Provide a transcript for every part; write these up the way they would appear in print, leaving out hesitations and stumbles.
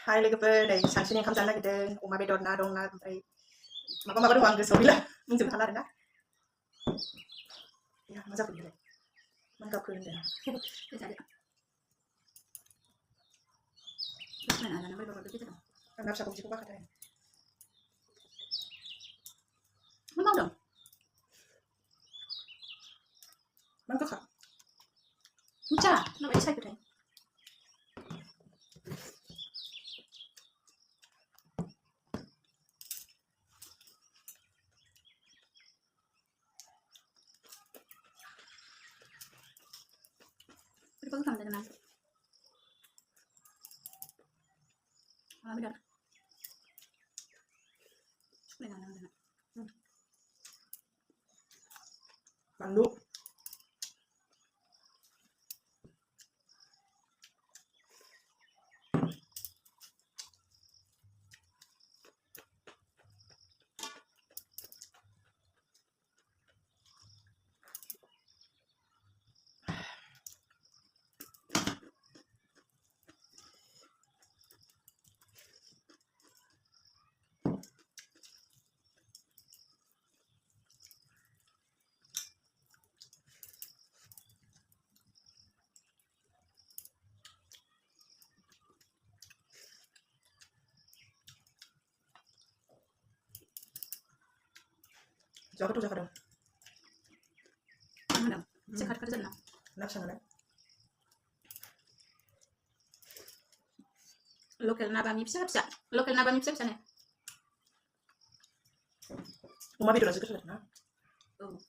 Hai लोगोफोर नै सानसुनि ओंखाम जानो नागिरदों अमा बेदर ना दं ना ओमफ्राय माबा दं आं गोसोआव गैला बुंजोबनो हाला आरोना या मा जाखो बेलाय मा गाबखो होनदों आंना फिसा खौसेखौ बाखाथाय मा मावदों मा गोखा मिथिया माबायदि सायखोथाय Pero kok kamu tenang? Ah, benar. Benar. Mandu. Siapa tuh sekarang? Mana? Sekarang kerja na? Nak sana? Lokal na ba mi bisa? Lokal na ba mi bisa nih? Umami itu nasi kesel na? Oh.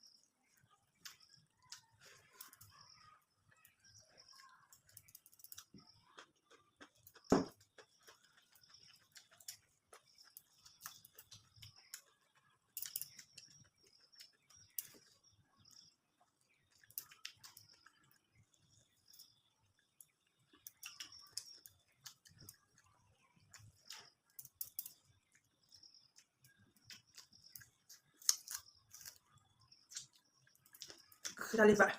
Kita lihat.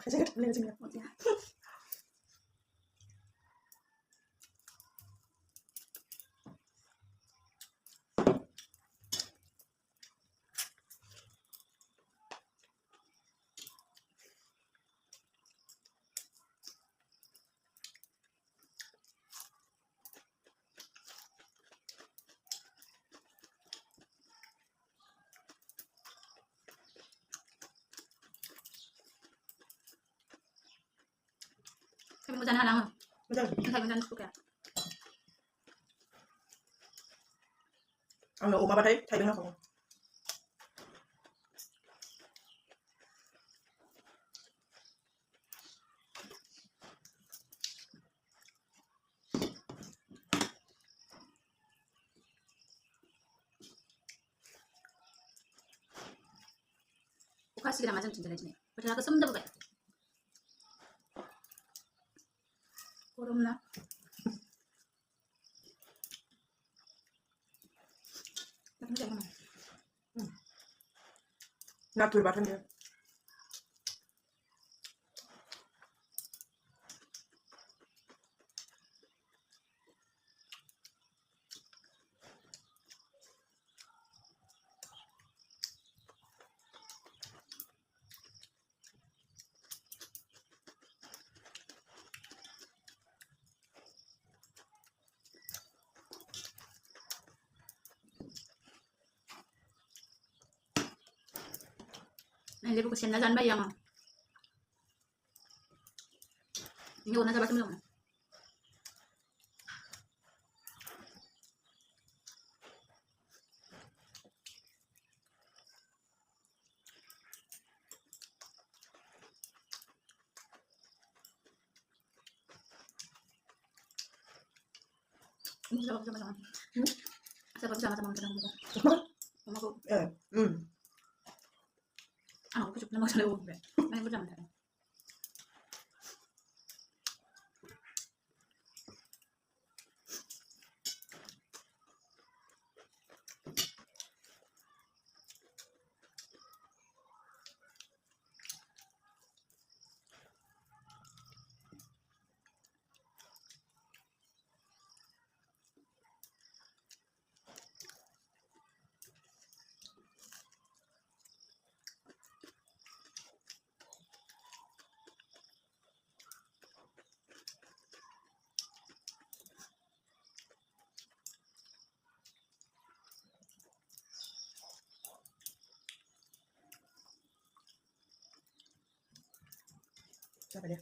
Saya kan beli sini. Tapi mau jalan halang. Betul. Kayak jalan suka. Ano, umaba tayo? Tayo na ako. Kasih kita macam cinta sini. Padahal aku semua bukan. Kurang na. Natur bahkan dia. Nah, lihat kusin na dyan ba yung yun na sa baso mo. Sa sama-sama. Sa sama-sama kita nang Mama ko. Ako kusok na sa loob. May ko naman. Siapa dia?